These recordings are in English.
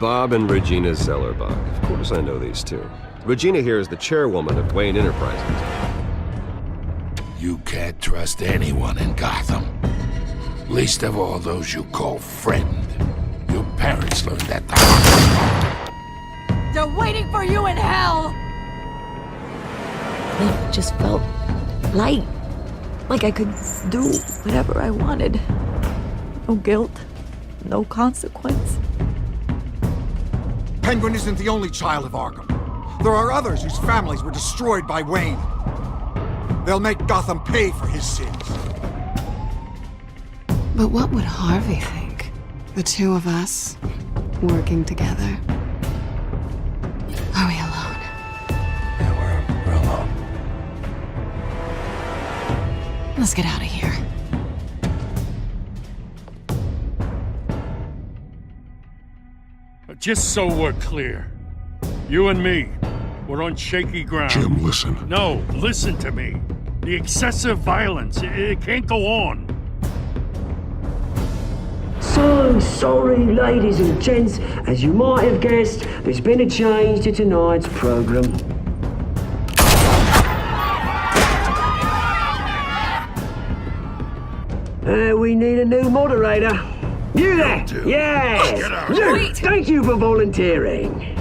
Bob and Regina Zellerbach. Of course I know these two. Regina here is the chairwoman of Wayne Enterprises. You can't trust anyone in Gotham. Least of all those you call friend. Your parents learned that the hard way. They're waiting for you in hell! It just felt light. Like I could do whatever I wanted. No guilt, no consequence. Penguin isn't the only child of Arkham. There are others whose families were destroyed by Wayne. They'll make Gotham pay for his sins. But what would Harvey think? The two of us, working together? Are we alone? Yeah, we're alone. Let's get out of here. Just so we're clear, you and me, we're on shaky ground. Jim, listen. No, listen to me. The excessive violence, it can't go on. So sorry, ladies and gents. As you might have guessed, there's been a change to tonight's program. We need a new moderator. You there? Yes! Luke, thank you for volunteering.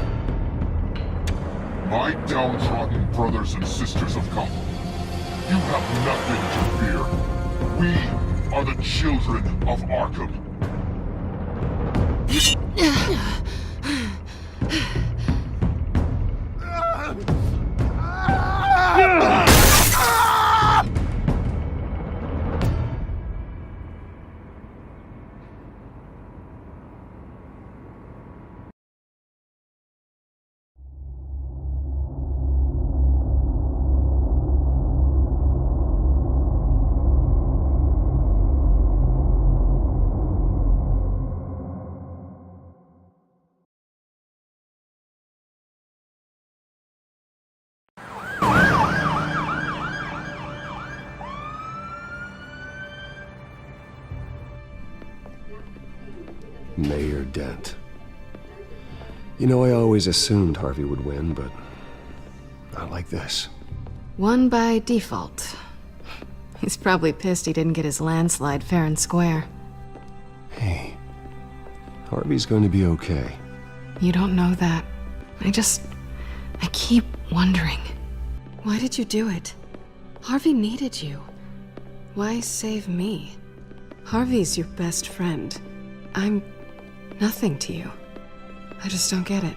My downtrodden brothers and sisters of Gotham, you have nothing to fear. We are the children of Arkham. Mayor Dent. You know, I always assumed Harvey would win, but not like this. Won by default. He's probably pissed he didn't get his landslide fair and square. Hey, Harvey's going to be okay. You don't know that. I keep wondering. Why did you do it? Harvey needed you. Why save me? Harvey's your best friend. I'm nothing to you. I just don't get it.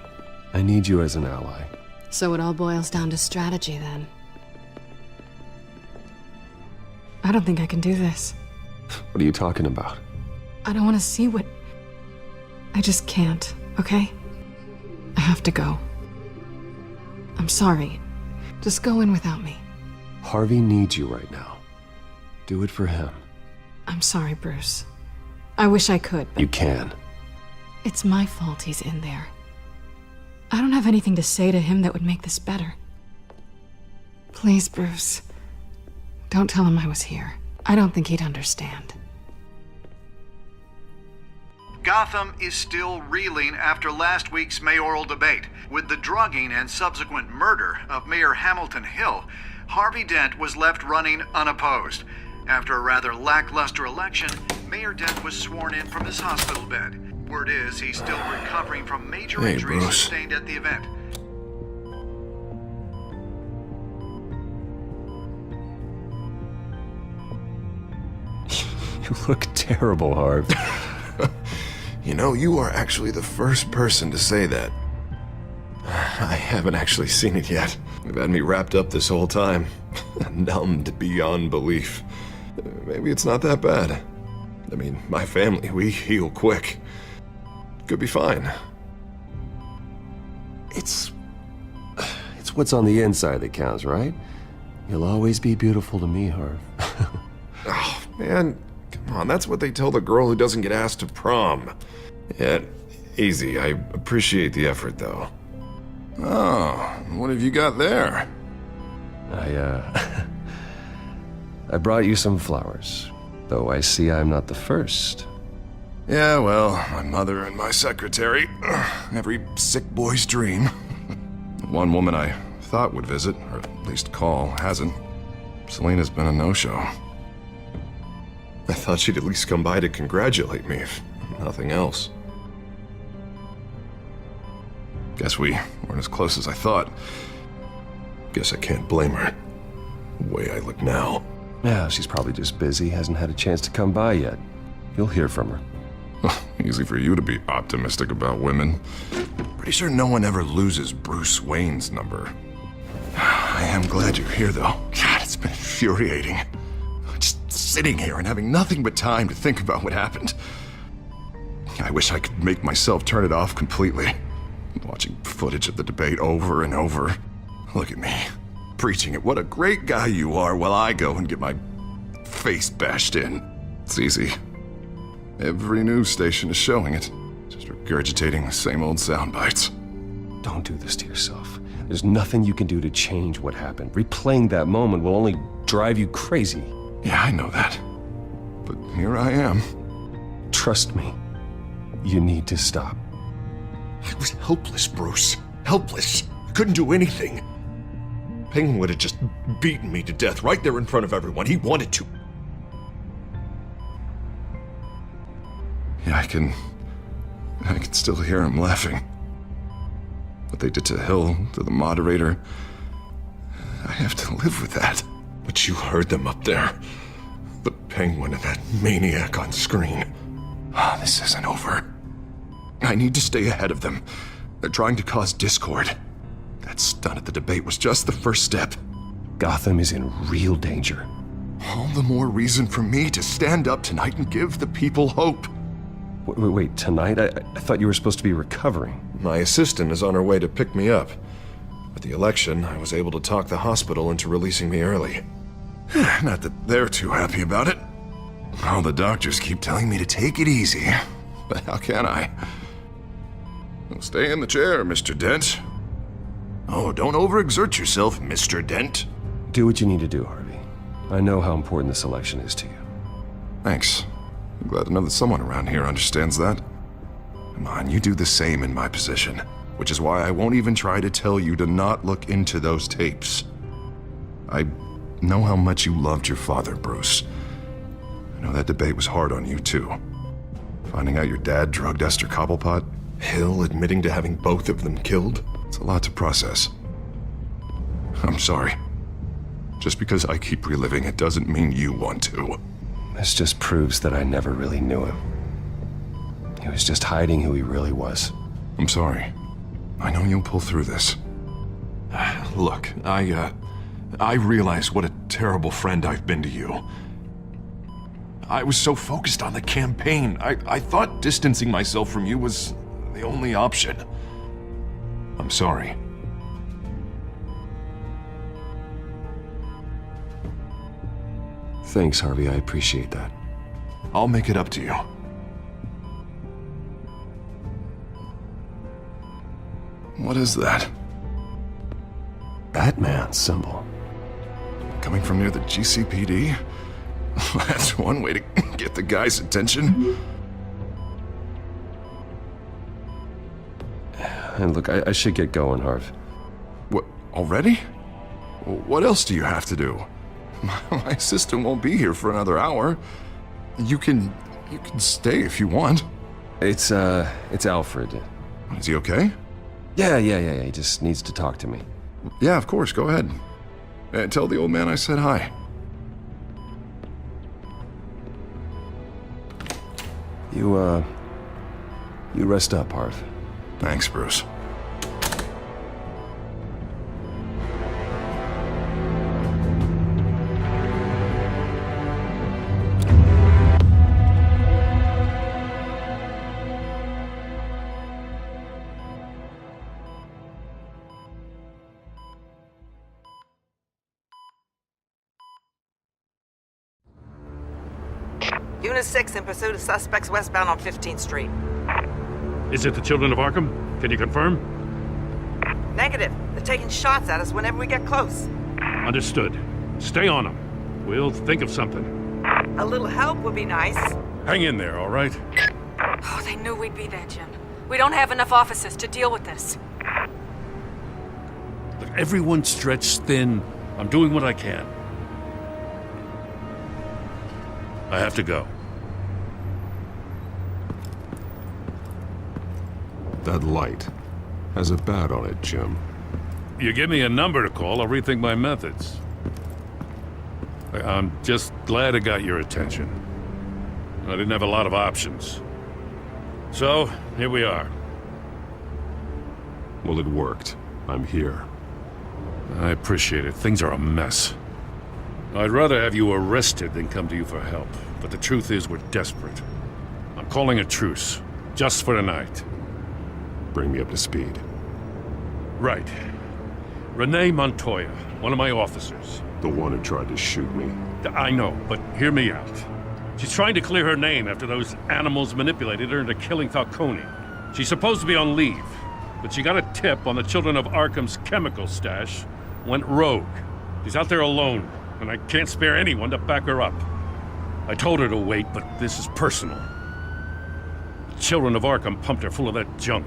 I need you as an ally. So it all boils down to strategy, then. I don't think I can do this. What are you talking about? I don't want to see what... I just can't, okay? I have to go. I'm sorry. Just go in without me. Harvey needs you right now. Do it for him. I'm sorry, Bruce. I wish I could, but... You can. It's my fault he's in there. I don't have anything to say to him that would make this better. Please, Bruce. Don't tell him I was here. I don't think he'd understand. Gotham is still reeling after last week's mayoral debate. With the drugging and subsequent murder of Mayor Hamilton Hill, Harvey Dent was left running unopposed. After a rather lackluster election, Mayor Dent was sworn in from his hospital bed. Word is he's still recovering from major injuries sustained at the event. You look terrible, Harv. You know, you are actually the first person to say that. I haven't actually seen it yet. They've had me wrapped up this whole time. Numbed beyond belief. Maybe it's not that bad. I mean, my family, we heal quick. Could be fine. It's what's on the inside that counts, right? You'll always be beautiful to me, Harv. Oh, man, come on, that's what they tell the girl who doesn't get asked to prom. Yeah, easy, I appreciate the effort, though. Oh, what have you got there? I brought you some flowers, though I see I'm not the first. Yeah, well, my mother and my secretary. Every sick boy's dream. One woman I thought would visit, or at least call, hasn't. Selena's been a no-show. I thought she'd at least come by to congratulate me, if nothing else. Guess we weren't as close as I thought. Guess I can't blame her. The way I look now. Yeah, she's probably just busy, hasn't had a chance to come by yet. You'll hear from her. Easy for you to be optimistic about women. Pretty sure no one ever loses Bruce Wayne's number. I am glad you're here, though. God, it's been infuriating. Just sitting here and having nothing but time to think about what happened. I wish I could make myself turn it off completely. Watching footage of the debate over and over. Look at me, preaching at what a great guy you are while I go and get my face bashed in. It's easy. Every news station is showing it. Just regurgitating the same old sound bites. Don't do this to yourself. There's nothing you can do to change what happened. Replaying that moment will only drive you crazy. Yeah, I know that. But here I am. Trust me. You need to stop. I was helpless, Bruce. Helpless. I couldn't do anything. Penguin would have just beaten me to death right there in front of everyone. He wanted to. Yeah, I can still hear him laughing. What they did to Hill, to the moderator, I have to live with that. But you heard them up there. The Penguin and that maniac on screen. This isn't over. I need to stay ahead of them. They're trying to cause discord. That stunt at the debate was just the first step. Gotham is in real danger. All the more reason for me to stand up tonight and give the people hope. Wait, tonight? I thought you were supposed to be recovering. My assistant is on her way to pick me up. With the election, I was able to talk the hospital into releasing me early. Not that they're too happy about it. All the doctors keep telling me to take it easy. But how can I? Well, stay in the chair, Mr. Dent. Oh, don't overexert yourself, Mr. Dent. Do what you need to do, Harvey. I know how important this election is to you. Thanks. I'm glad to know that someone around here understands that. Come on, you do the same in my position. Which is why I won't even try to tell you to not look into those tapes. I know how much you loved your father, Bruce. I know that debate was hard on you, too. Finding out your dad drugged Esther Cobblepot, Hill admitting to having both of them killed. It's a lot to process. I'm sorry. Just because I keep reliving it doesn't mean you want to. This just proves that I never really knew him. He was just hiding who he really was. I'm sorry. I know you'll pull through this. Look, I realize what a terrible friend I've been to you. I was so focused on the campaign. I thought distancing myself from you was the only option. I'm sorry. Thanks, Harvey. I appreciate that. I'll make it up to you. What is that? Batman's symbol. Coming from near the GCPD? That's one way to get the guy's attention. And look, I should get going, Harv. What, already? What else do you have to do? My assistant won't be here for another hour. You can stay if you want. It's Alfred. Is he okay? Yeah, he just needs to talk to me. Yeah, of course, go ahead. Tell the old man I said hi. You rest up, Harv. Thanks, Bruce. Unit 6 in pursuit of suspects westbound on 15th Street. Is it the children of Arkham? Can you confirm? Negative. They're taking shots at us whenever we get close. Understood. Stay on them. We'll think of something. A little help would be nice. Hang in there, all right? Oh, they knew we'd be there, Jim. We don't have enough officers to deal with this. Look, everyone's stretched thin. I'm doing what I can. I have to go. That light has a bat on it, Jim. You give me a number to call, I'll rethink my methods. I'm just glad I got your attention. I didn't have a lot of options. So, here we are. Well, it worked. I'm here. I appreciate it. Things are a mess. I'd rather have you arrested than come to you for help. But the truth is, we're desperate. I'm calling a truce. Just for tonight. Bring me up to speed. Right. Renee Montoya, one of my officers. The one who tried to shoot me. I know, but hear me out. She's trying to clear her name after those animals manipulated her into killing Falcone. She's supposed to be on leave, but she got a tip on the Children of Arkham's chemical stash, went rogue. She's out there alone, and I can't spare anyone to back her up. I told her to wait, but this is personal. The Children of Arkham pumped her full of that junk.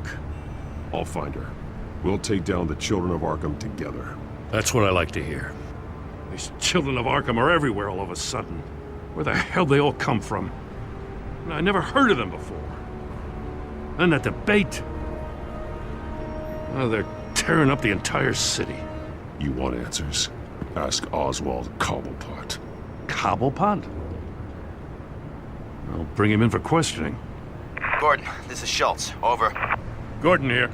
I'll find her. We'll take down the Children of Arkham together. That's what I like to hear. These Children of Arkham are everywhere all of a sudden. Where the hell they all come from? I never heard of them before. And that debate. Oh, they're tearing up the entire city. You want answers? Ask Oswald Cobblepot. Cobblepot? I'll bring him in for questioning. Gordon, this is Schultz. Over. Gordon here.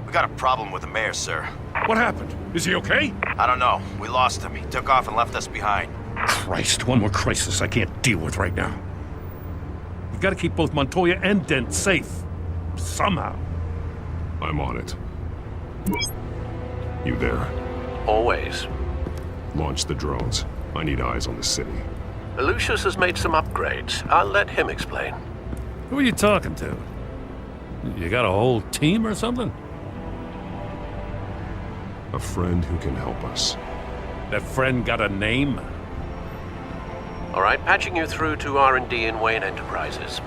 We got a problem with the mayor, sir. What happened? Is he okay? I don't know. We lost him. He took off and left us behind. Christ, one more crisis I can't deal with right now. We've got to keep both Montoya and Dent safe. Somehow. I'm on it. You there? Always. Launch the drones. I need eyes on the city. Lucius has made some upgrades. I'll let him explain. Who are you talking to? You got a whole team or something? A friend who can help us. That friend got a name? All right, patching you through to R&D in Wayne Enterprises.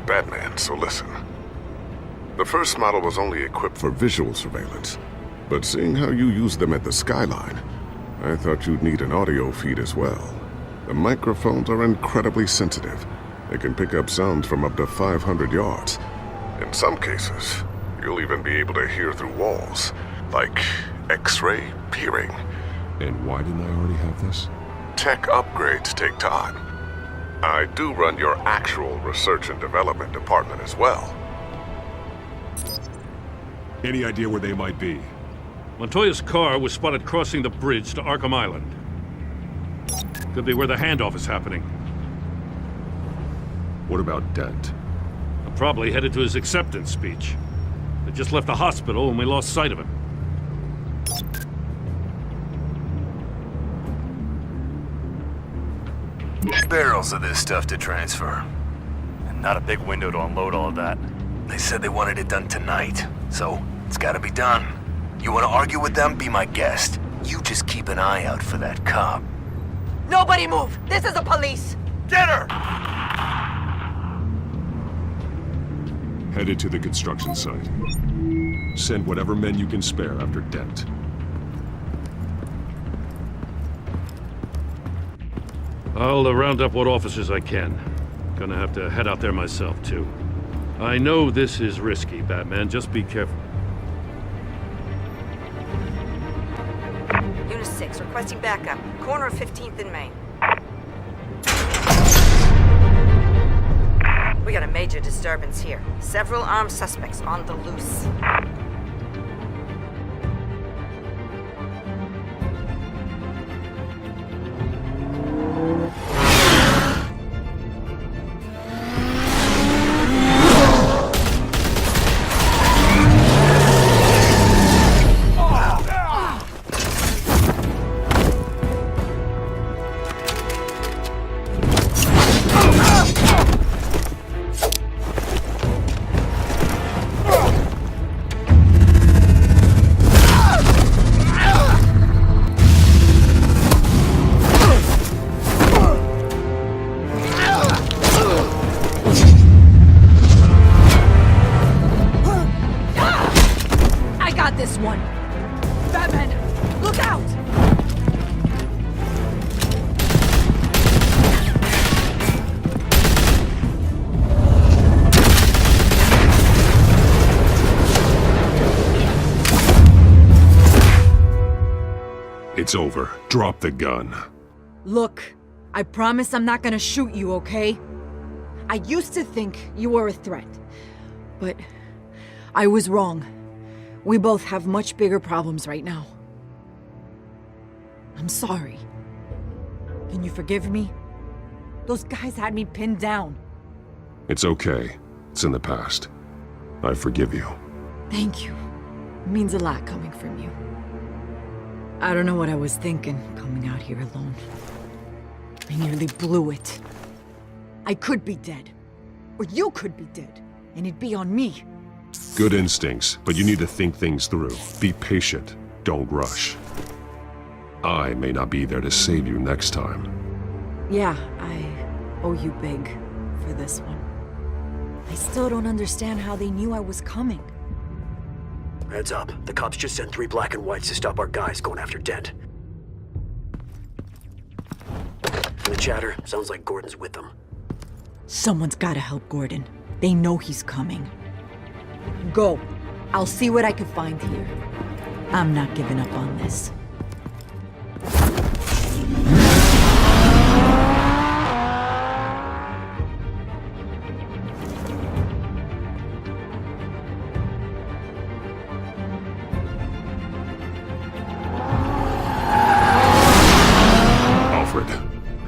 Batman, so listen. The first model was only equipped for visual surveillance, but seeing how you use them at the Skyline, I thought you'd need an audio feed as well. The microphones are incredibly sensitive. They can pick up sounds from up to 500 yards. In some cases, you'll even be able to hear through walls, like X-ray peering. And why didn't I already have this? Tech upgrades take time. I do run your actual research and development department as well. Any idea where they might be? Montoya's car was spotted crossing the bridge to Arkham Island. Could be where the handoff is happening. What about Dent? I'm probably headed to his acceptance speech. They just left the hospital and we lost sight of him. Barrels of this stuff to transfer. And not a big window to unload all of that. They said they wanted it done tonight, so it's gotta be done. You wanna argue with them? Be my guest. You just keep an eye out for that cop. Nobody move! This is the police! Get her! Headed to the construction site. Send whatever men you can spare after Dent. I'll round up what officers I can. Gonna have to head out there myself, too. I know this is risky, Batman. Just be careful. Unit 6, requesting backup. Corner of 15th and Main. We got a major disturbance here. Several armed suspects on the loose. Batman! Look out! It's over. Drop the gun. Look, I promise I'm not gonna shoot you, okay? I used to think you were a threat, but I was wrong. We both have much bigger problems right now. I'm sorry. Can you forgive me? Those guys had me pinned down. It's okay. It's in the past. I forgive you. Thank you. It means a lot coming from you. I don't know what I was thinking, coming out here alone. I nearly blew it. I could be dead. Or you could be dead. And it'd be on me. Good instincts, but you need to think things through. Be patient. Don't rush. I may not be there to save you next time. Yeah, I owe you big for this one. I still don't understand how they knew I was coming. Heads up. The cops just sent 3 black and whites to stop our guys going after Dent. From the chatter, sounds like Gordon's with them. Someone's gotta help Gordon. They know he's coming. Go. I'll see what I can find here. I'm not giving up on this.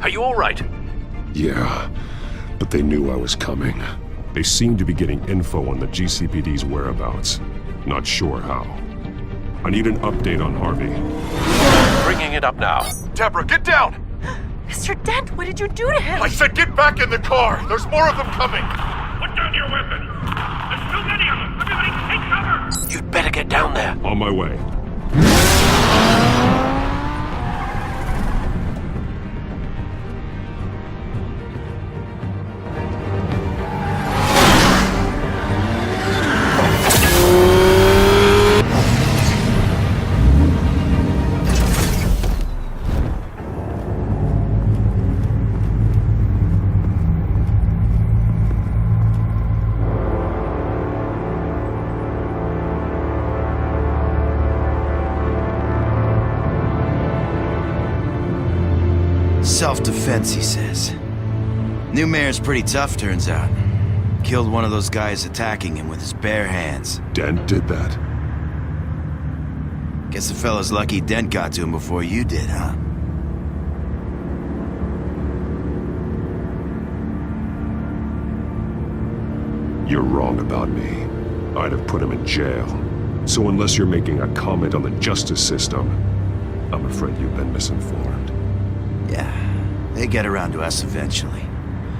Are you all right? Yeah, but they knew I was coming. They seem to be getting info on the GCPD's whereabouts. Not sure how. I need an update on Harvey. Bringing it up now. Deborah, get down! Mr. Dent, what did you do to him? I said get back in the car! There's more of them coming! Put down your weapon! There's too many of them! Everybody take cover! You'd better get down there. On my way. Self-defense, he says. New mayor's pretty tough, turns out. Killed one of those guys attacking him with his bare hands. Dent did that? Guess the fella's lucky Dent got to him before you did, huh? You're wrong about me. I'd have put him in jail. So unless you're making a comment on the justice system, I'm afraid you've been misinformed. Yeah, they get around to us eventually.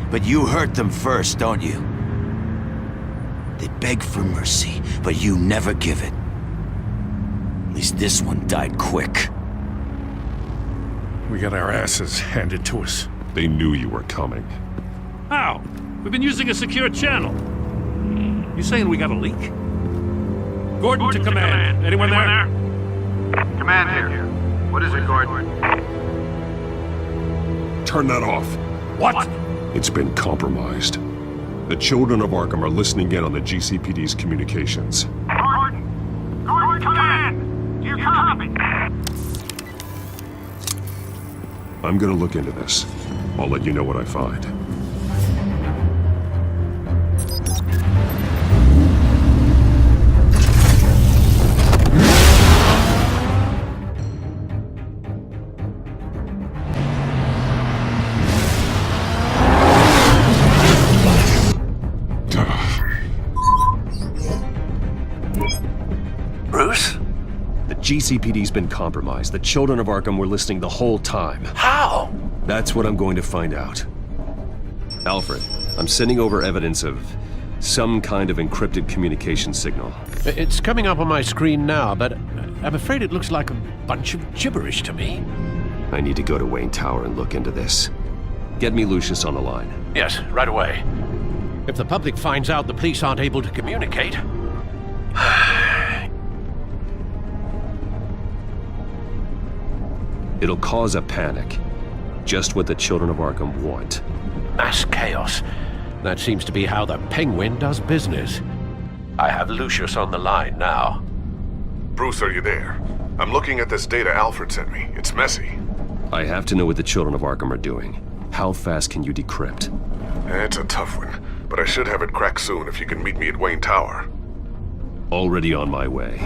But you hurt them first, don't you? They beg for mercy, but you never give it. At least this one died quick. We got our asses handed to us. They knew you were coming. How? We've been using a secure channel. You saying we got a leak? Gordon to command. Anyone there? Command here. What is it, Gordon? Turn that off. What? It's been compromised. The children of Arkham are listening in on the GCPD's communications. Gordon! Gordon, command! Do you copy? I'm gonna look into this. I'll let you know what I find. GCPD's been compromised. The children of Arkham were listening the whole time. How? That's what I'm going to find out. Alfred, I'm sending over evidence of some kind of encrypted communication signal. It's coming up on my screen now, but I'm afraid it looks like a bunch of gibberish to me. I need to go to Wayne Tower and look into this. Get me Lucius on the line. Yes, right away. If the public finds out the police aren't able to communicate... It'll cause a panic. Just what the children of Arkham want. Mass chaos. That seems to be how the Penguin does business. I have Lucius on the line now. Bruce, are you there? I'm looking at this data Alfred sent me. It's messy. I have to know what the children of Arkham are doing. How fast can you decrypt? It's a tough one, but I should have it cracked soon if you can meet me at Wayne Tower. Already on my way.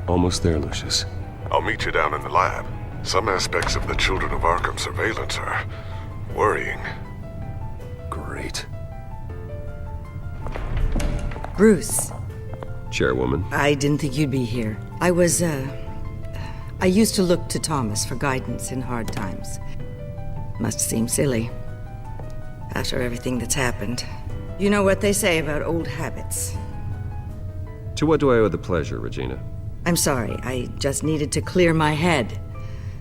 Almost there, Lucius. I'll meet you down in the lab. Some aspects of the Children of Arkham surveillance are worrying. Great. Bruce. Chairwoman. I didn't think you'd be here. I used to look to Thomas for guidance in hard times. Must seem silly. After everything that's happened. You know what they say about old habits. To what do I owe the pleasure, Regina? I'm sorry, I just needed to clear my head.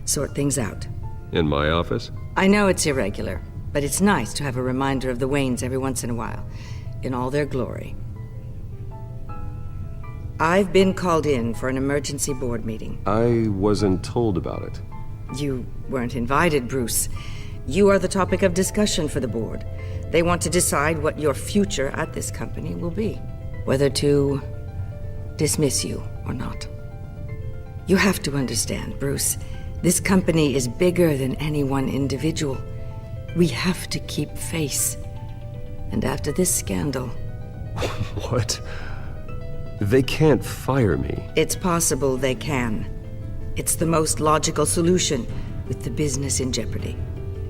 Sort things out. In my office? I know it's irregular, but it's nice to have a reminder of the Waynes every once in a while, in all their glory. I've been called in for an emergency board meeting. I wasn't told about it. You weren't invited, Bruce. You are the topic of discussion for the board. They want to decide what your future at this company will be. Whether to dismiss you or not. You have to understand, Bruce. This company is bigger than any one individual. We have to keep face. And after this scandal... What? They can't fire me. It's possible they can. It's the most logical solution, with the business in jeopardy.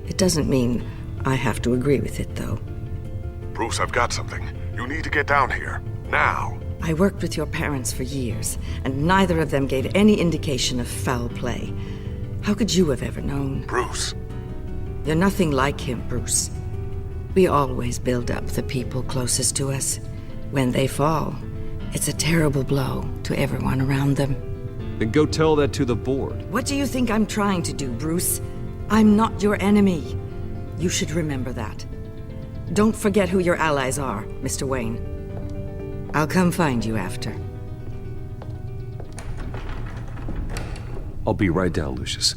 It doesn't mean I have to agree with it, though. Bruce, I've got something. You need to get down here. Now. I worked with your parents for years, and neither of them gave any indication of foul play. How could you have ever known? Bruce. You're nothing like him, Bruce. We always build up the people closest to us. When they fall, it's a terrible blow to everyone around them. Then go tell that to the board. What do you think I'm trying to do, Bruce? I'm not your enemy. You should remember that. Don't forget who your allies are, Mr. Wayne. I'll come find you after. I'll be right down, Lucius.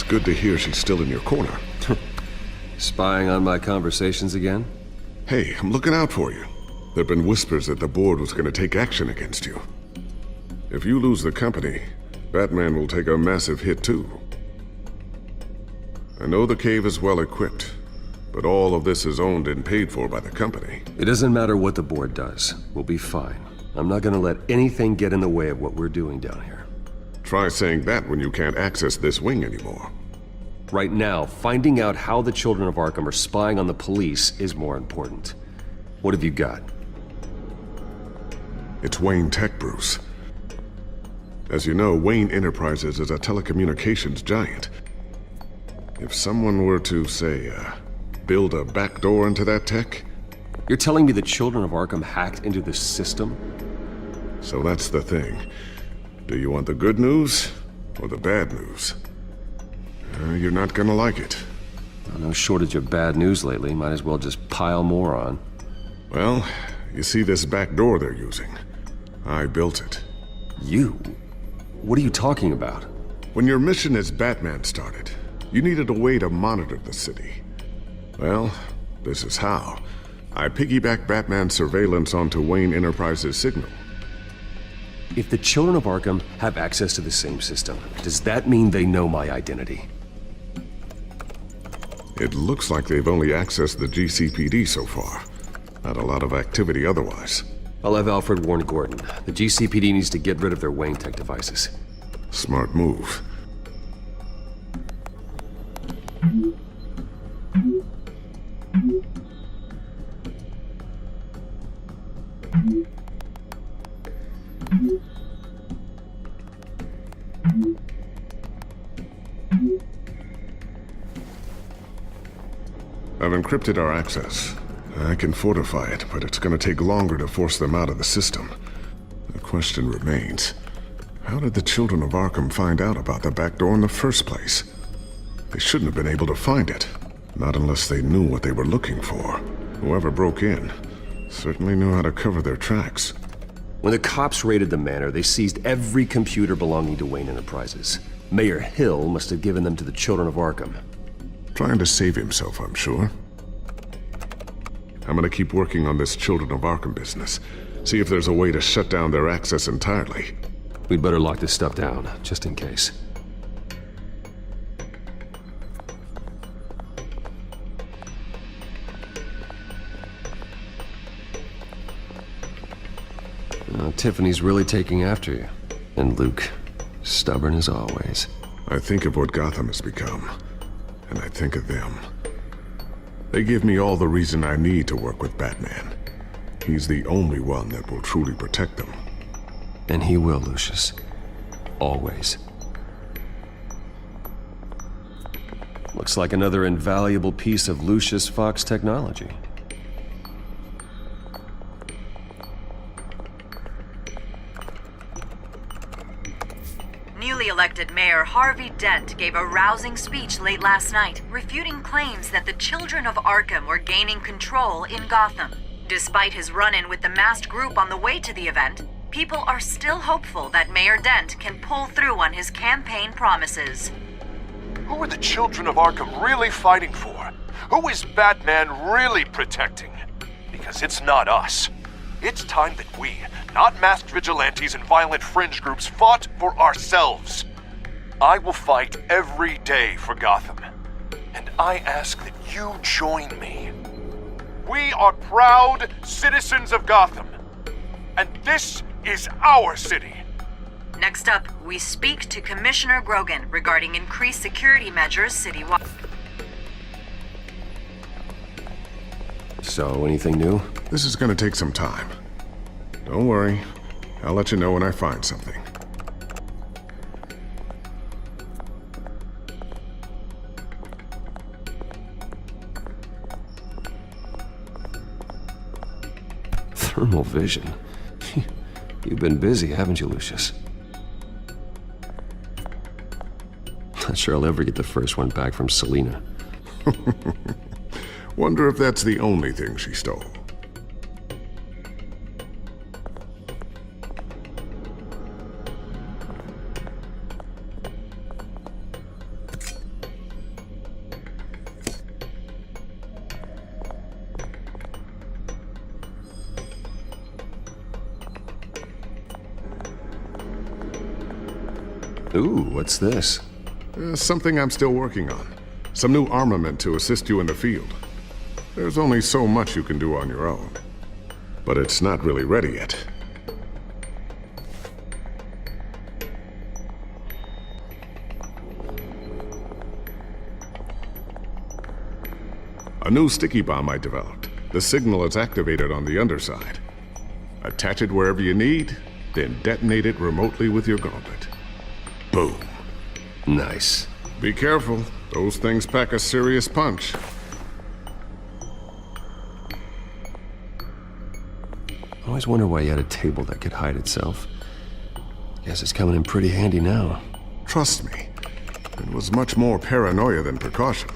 Good to hear she's still in your corner. Spying on my conversations again? Hey, I'm looking out for you. There've been whispers that the board was going to take action against you. If you lose the company, Batman will take a massive hit too. I know the cave is well equipped, but all of this is owned and paid for by the company. It doesn't matter what the board does. We'll be fine. I'm not gonna let anything get in the way of what we're doing down here. Try saying that when you can't access this wing anymore. Right now, finding out how the children of Arkham are spying on the police is more important. What have you got? It's Wayne Tech, Bruce. As you know, Wayne Enterprises is a telecommunications giant. If someone were to, say, build a backdoor into that tech... You're telling me the children of Arkham hacked into this system? So that's the thing. Do you want the good news, or the bad news? You're not gonna like it. No shortage of bad news lately. Might as well just pile more on. Well, you see this back door they're using? I built it. You? What are you talking about? When your mission as Batman started, you needed a way to monitor the city. Well, this is how. I piggybacked Batman's surveillance onto Wayne Enterprises' signal. If the children of Arkham have access to the same system, does that mean they know my identity? It looks like they've only accessed the GCPD so far. Not a lot of activity otherwise. I'll have Alfred warn Gordon. The GCPD needs to get rid of their Wayne Tech devices. Smart move. I've encrypted our access. I can fortify it, but it's gonna take longer to force them out of the system. The question remains, how did the children of Arkham find out about the back door in the first place? They shouldn't have been able to find it. Not unless they knew what they were looking for. Whoever broke in certainly knew how to cover their tracks. When the cops raided the manor, they seized every computer belonging to Wayne Enterprises. Mayor Hill must have given them to the children of Arkham. Trying to save himself, I'm sure. I'm gonna keep working on this Children of Arkham business. See if there's a way to shut down their access entirely. We'd better lock this stuff down, just in case. Tiffany's really taking after you. And Luke, stubborn as always. I think of what Gotham has become, and I think of them. They give me all the reason I need to work with Batman. He's the only one that will truly protect them. And he will, Lucius. Always. Looks like another invaluable piece of Lucius Fox technology. Newly elected Mayor Harvey Dent gave a rousing speech late last night, refuting claims that the children of Arkham were gaining control in Gotham. Despite his run-in with the masked group on the way to the event, people are still hopeful that Mayor Dent can pull through on his campaign promises. Who are the children of Arkham really fighting for? Who is Batman really protecting? Because it's not us. It's time that we, not masked vigilantes and violent fringe groups, fought for ourselves. I will fight every day for Gotham. And I ask that you join me. We are proud citizens of Gotham. And this is our city. Next up, we speak to Commissioner Grogan regarding increased security measures citywide. So, anything new? This is gonna take some time. Don't worry. I'll let you know when I find something. Thermal vision. You've been busy, haven't you, Lucius? Not sure I'll ever get the first one back from Selina. Wonder if that's the only thing she stole. Ooh, what's this? Something I'm still working on. Some new armament to assist you in the field. There's only so much you can do on your own. But it's not really ready yet. A new sticky bomb I developed. The signal is activated on the underside. Attach it wherever you need, then detonate it remotely with your gauntlet. Boom. Nice. Be careful. Those things pack a serious punch. I always wonder why you had a table that could hide itself. Guess it's coming in pretty handy now. Trust me, it was much more paranoia than precaution.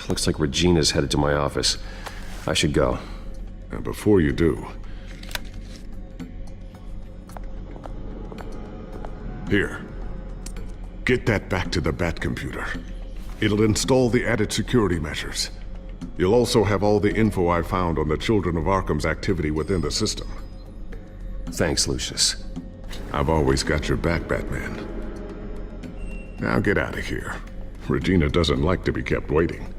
Looks like Regina's headed to my office. I should go. And before you do... Here. Get that back to the Bat computer. It'll install the added security measures. You'll also have all the info I found on the Children of Arkham's activity within the system. Thanks, Lucius. I've always got your back, Batman. Now get out of here. Regina doesn't like to be kept waiting.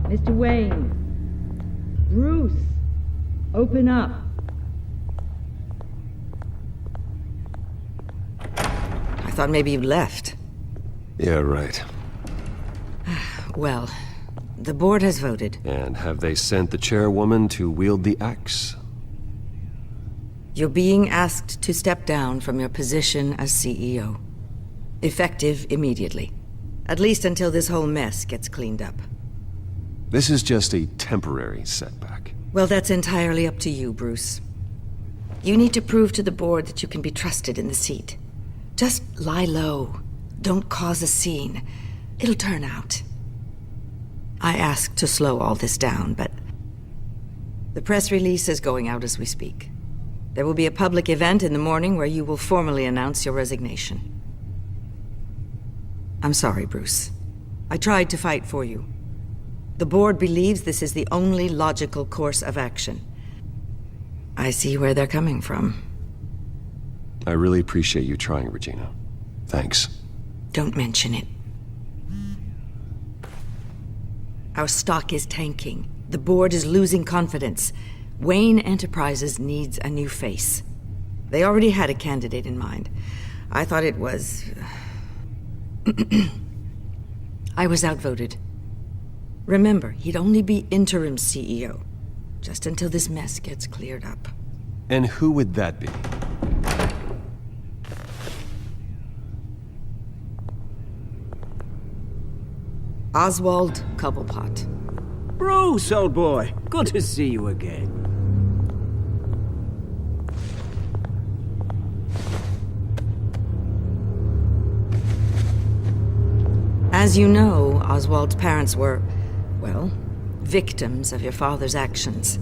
Mr. Wayne. Bruce. Open up. I thought maybe you left. Yeah, right. Well, the board has voted. And have they sent the chairwoman to wield the axe? You're being asked to step down from your position as CEO. Effective immediately. At least until this whole mess gets cleaned up. This is just a temporary setback. Well, that's entirely up to you, Bruce. You need to prove to the board that you can be trusted in the seat. Just lie low. Don't cause a scene. It'll turn out. I asked to slow all this down, but the press release is going out as we speak. There will be a public event in the morning where you will formally announce your resignation. I'm sorry, Bruce. I tried to fight for you. The board believes this is the only logical course of action. I see where they're coming from. I really appreciate you trying, Regina. Thanks. Don't mention it. Our stock is tanking. The board is losing confidence. Wayne Enterprises needs a new face. They already had a candidate in mind. I thought it was... I was outvoted. Remember, he'd only be interim CEO, just until this mess gets cleared up. And who would that be? Oswald Cobblepot. Bruce, old boy. Good to see you again. As you know, Oswald's parents were, well, victims of your father's actions.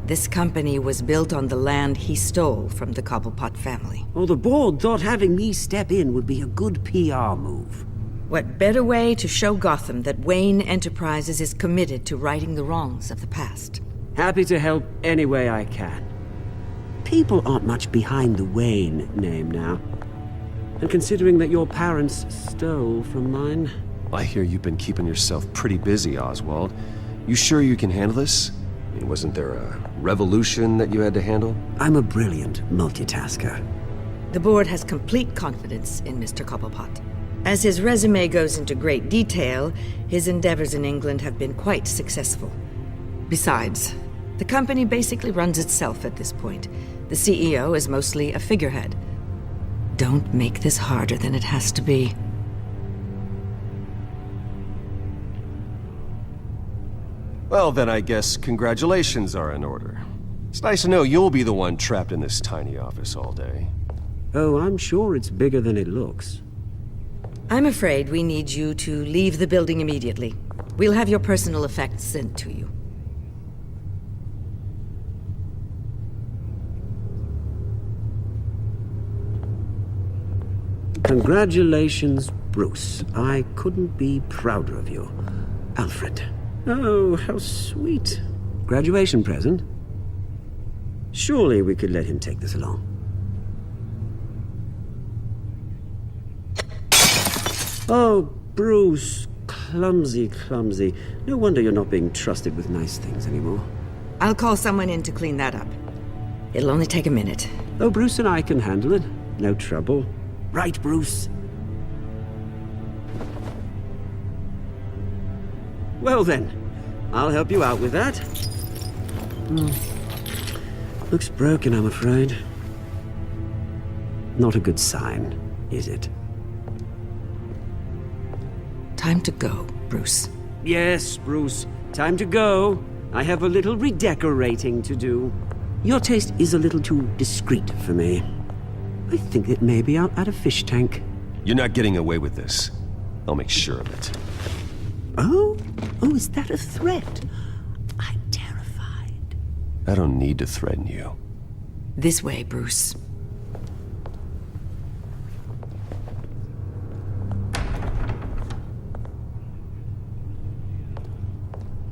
This company was built on the land he stole from the Cobblepot family. Well, the board thought having me step in would be a good PR move. What better way to show Gotham that Wayne Enterprises is committed to righting the wrongs of the past? Happy to help any way I can. People aren't much behind the Wayne name now. And considering that your parents stole from mine... I hear you've been keeping yourself pretty busy, Oswald. You sure you can handle this? I mean, wasn't there a revolution that you had to handle? I'm a brilliant multitasker. The board has complete confidence in Mr. Cobblepot. As his resume goes into great detail, his endeavors in England have been quite successful. Besides, the company basically runs itself at this point. The CEO is mostly a figurehead. Don't make this harder than it has to be. Well, then I guess congratulations are in order. It's nice to know you'll be the one trapped in this tiny office all day. Oh, I'm sure it's bigger than it looks. I'm afraid we need you to leave the building immediately. We'll have your personal effects sent to you. Congratulations, Bruce. I couldn't be prouder of you. Alfred. Oh, how sweet. Graduation present? Surely we could let him take this along. Oh, Bruce. Clumsy, clumsy. No wonder you're not being trusted with nice things anymore. I'll call someone in to clean that up. It'll only take a minute. Oh, Bruce and I can handle it. No trouble. Right, Bruce? Well then, I'll help you out with that. Looks broken, I'm afraid. Not a good sign, is it? Time to go, Bruce. Yes, Bruce. Time to go. I have a little redecorating to do. Your taste is a little too discreet for me. I think it may be out at a fish tank. You're not getting away with this. I'll make sure of it. Oh? Oh, is that a threat? I'm terrified. I don't need to threaten you. This way, Bruce.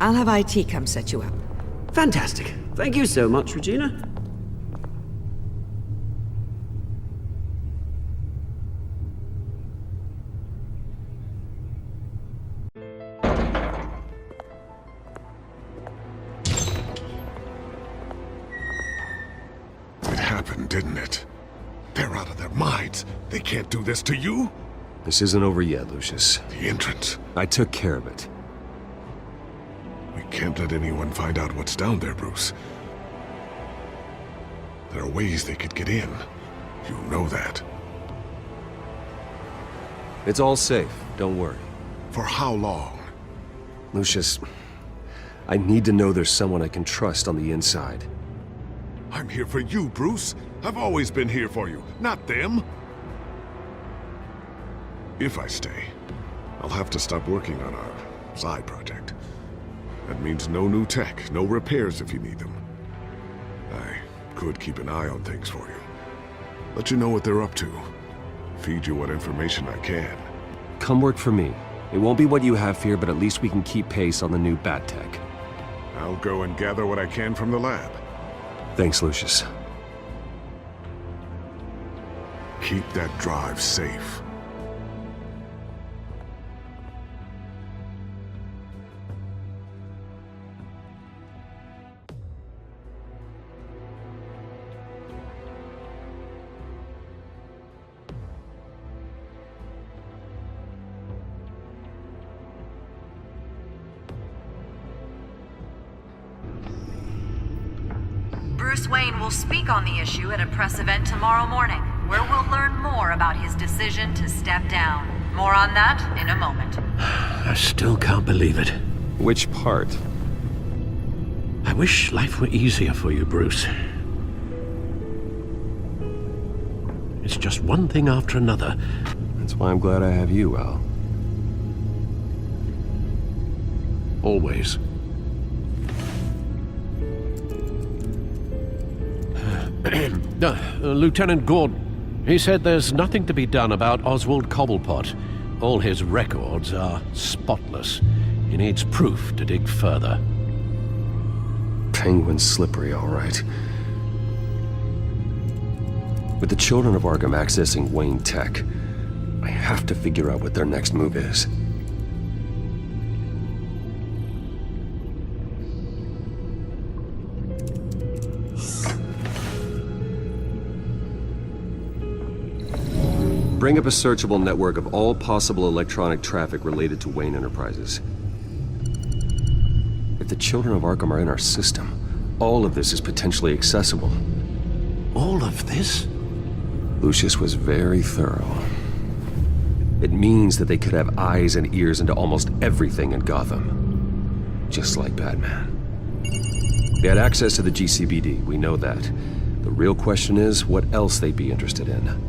I'll have IT come set you up. Fantastic. Thank you so much, Regina. It happened, didn't it? They're out of their minds. They can't do this to you? This isn't over yet, Lucius. The entrance. I took care of it. We can't let anyone find out what's down there, Bruce. There are ways they could get in. You know that. It's all safe. Don't worry. For how long? Lucius, I need to know there's someone I can trust on the inside. I'm here for you, Bruce. I've always been here for you, not them. If I stay, I'll have to stop working on our side project. That means no new tech, no repairs if you need them. I could keep an eye on things for you. Let you know what they're up to. Feed you what information I can. Come work for me. It won't be what you have here, but at least we can keep pace on the new bat tech. I'll go and gather what I can from the lab. Thanks, Lucius. Keep that drive safe. Bruce Wayne will speak on the issue at a press event tomorrow morning, where we'll learn more about his decision to step down. More on that in a moment. I still can't believe it. Which part? I wish life were easier for you, Bruce. It's just one thing after another. That's why I'm glad I have you, Al. Always. Lieutenant Gordon, he said there's nothing to be done about Oswald Cobblepot. All his records are spotless. He needs proof to dig further. Penguin's slippery, all right. With the children of Arkham accessing Wayne Tech, I have to figure out what their next move is. Bring up a searchable network of all possible electronic traffic related to Wayne Enterprises. If the children of Arkham are in our system, all of this is potentially accessible. All of this? Lucius was very thorough. It means that they could have eyes and ears into almost everything in Gotham. Just like Batman. They had access to the GCPD, we know that. The real question is what else they'd be interested in.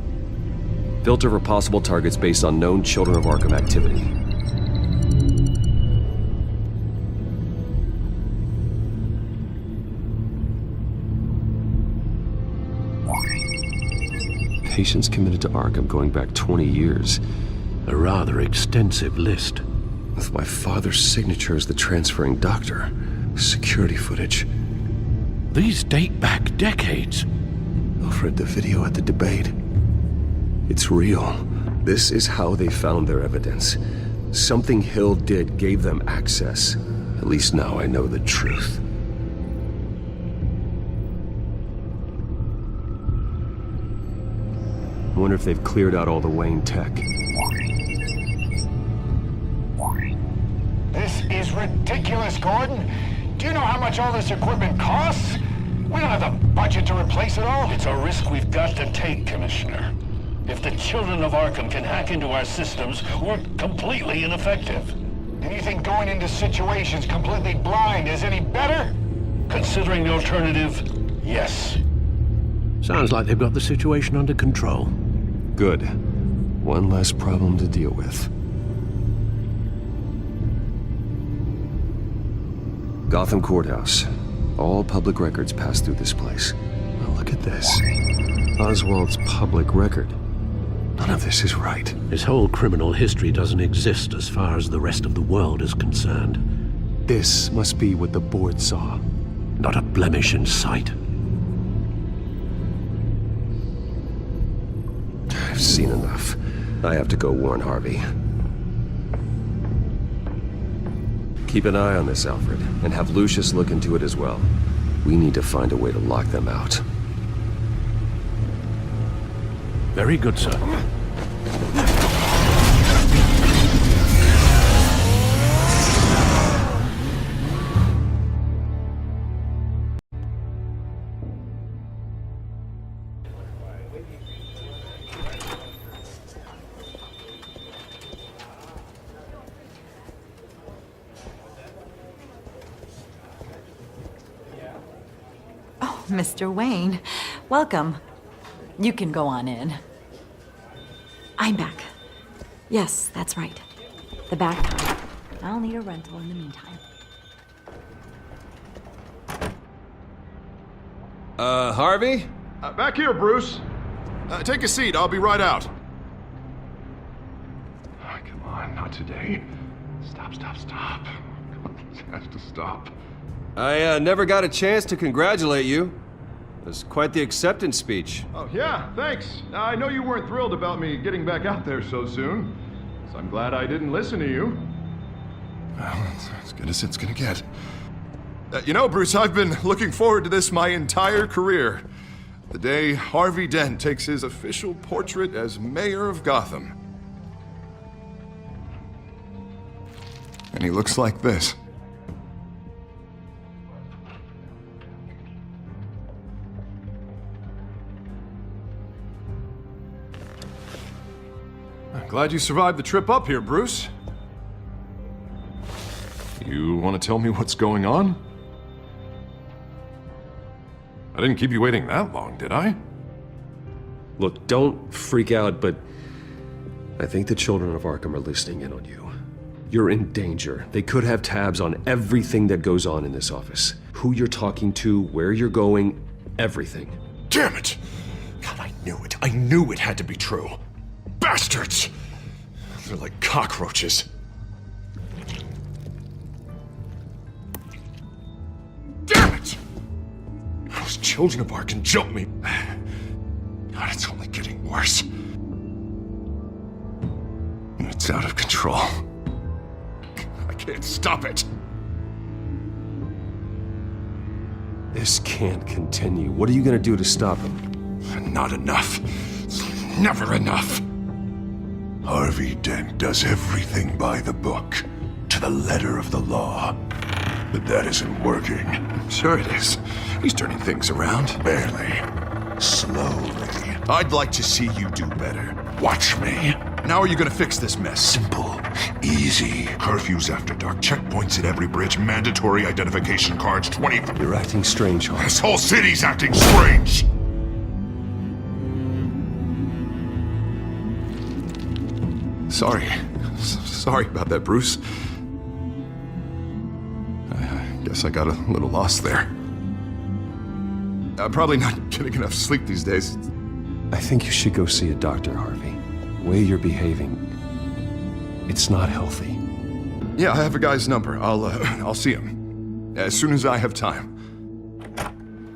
Filter for possible targets based on known Children of Arkham activity. Patients committed to Arkham going back 20 years. A rather extensive list. With my father's signature as the transferring doctor. Security footage. These date back decades. I've read the video at the debate. It's real. This is how they found their evidence. Something Hill did gave them access. At least now I know the truth. I wonder if they've cleared out all the Wayne tech. This is ridiculous, Gordon. Do you know how much all this equipment costs? We don't have the budget to replace it all. It's a risk we've got to take, Commissioner. If the children of Arkham can hack into our systems, we're completely ineffective. And you think going into situations completely blind is any better? Considering the alternative, yes. Sounds like they've got the situation under control. Good. One less problem to deal with. Gotham Courthouse. All public records pass through this place. Now look at this. Oswald's public record. None of this is right. His whole criminal history doesn't exist as far as the rest of the world is concerned. This must be what the board saw. Not a blemish in sight. I've seen enough. I have to go warn Harvey. Keep an eye on this, Alfred, and have Lucius look into it as well. We need to find a way to lock them out. Very good, sir. Mr. Wayne, welcome. You can go on in. I'm back. Yes, that's right. The back. I'll need a rental in the meantime. Harvey? Back here, Bruce. Take a seat, I'll be right out. Oh, come on, not today. Stop. This has to stop. I never got a chance to congratulate you. It was quite the acceptance speech. Oh, yeah, thanks. I know you weren't thrilled about me getting back out there so soon, so I'm glad I didn't listen to you. Well, it's as good as it's gonna get. You know, Bruce, I've been looking forward to this my entire career. The day Harvey Dent takes his official portrait as mayor of Gotham. And he looks like this. Glad you survived the trip up here, Bruce. You want to tell me what's going on? I didn't keep you waiting that long, did I? Look, don't freak out, but I think the children of Arkham are listening in on you. You're in danger. They could have tabs on everything that goes on in this office. Who you're talking to, where you're going, everything. Damn it! God, I knew it. I knew it had to be true. Bastards! They're like cockroaches. Damn it! Those children of Arkham jumped me. God, it's only getting worse. It's out of control. I can't stop it. This can't continue. What are you gonna do to stop him? Not enough. Never enough. Harvey Dent does everything by the book, to the letter of the law. But that isn't working. Sure it is. He's turning things around. Barely. Slowly. I'd like to see you do better. Watch me. And how are you gonna fix this mess? Simple. Easy. Curfews after dark. Checkpoints at every bridge. Mandatory identification cards. 20... You're acting strange, Harvey. This whole city's acting strange! Sorry about that, Bruce. I guess I got a little lost there. I'm probably not getting enough sleep these days. I think you should go see a doctor, Harvey. The way you're behaving, it's not healthy. Yeah, I have a guy's number. I'll see him as soon as I have time.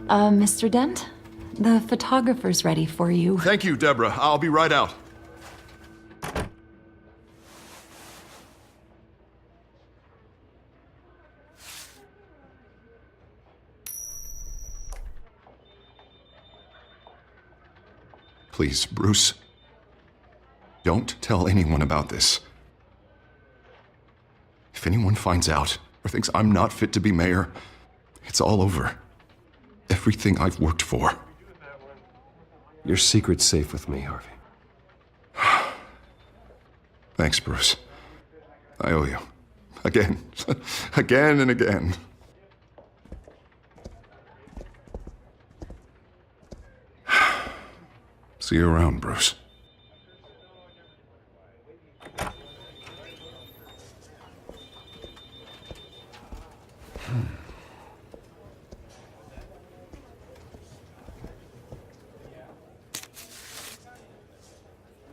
Mr. Dent? The photographer's ready for you. Thank you, Deborah. I'll be right out. Please, Bruce. Don't tell anyone about this. If anyone finds out or thinks I'm not fit to be mayor, it's all over. Everything I've worked for. Your secret's safe with me, Harvey. Thanks, Bruce. I owe you. Again. Again and again. See you around, Bruce.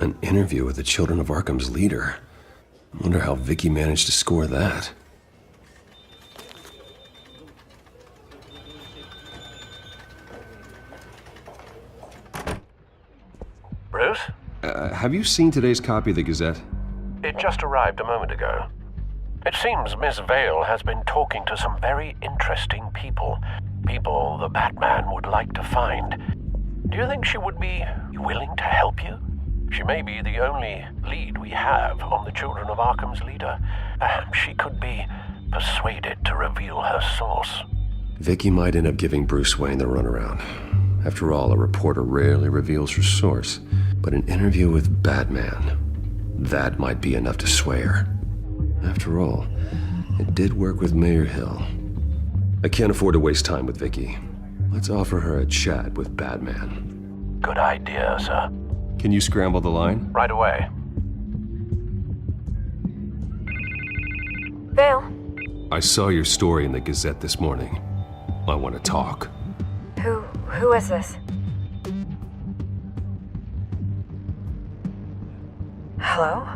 An interview with the Children of Arkham's leader. I wonder how Vicky managed to score that. Bruce? Have you seen today's copy of the Gazette? It just arrived a moment ago. It seems Miss Vale has been talking to some very interesting people. People the Batman would like to find. Do you think she would be willing to help you? She may be the only lead we have on the Children of Arkham's leader. Perhaps she could be persuaded to reveal her source. Vicky might end up giving Bruce Wayne the runaround. After all, a reporter rarely reveals her source. But an interview with Batman, that might be enough to sway her. After all, it did work with Mayor Hill. I can't afford to waste time with Vicky. Let's offer her a chat with Batman. Good idea, sir. Can you scramble the line? Right away. Vale. I saw your story in the Gazette this morning. I want to talk. Who is this? Hello?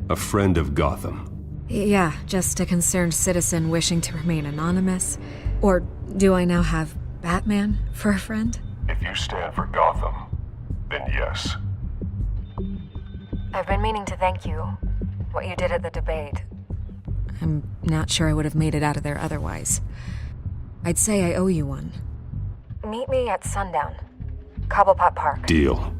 A friend of Gotham. Yeah, just a concerned citizen wishing to remain anonymous. Or do I now have Batman for a friend? If you stand for Gotham, then yes. I've been meaning to thank you. What you did at the debate. I'm not sure I would have made it out of there otherwise. I'd say I owe you one. Meet me at sundown. Cobblepot Park. Deal.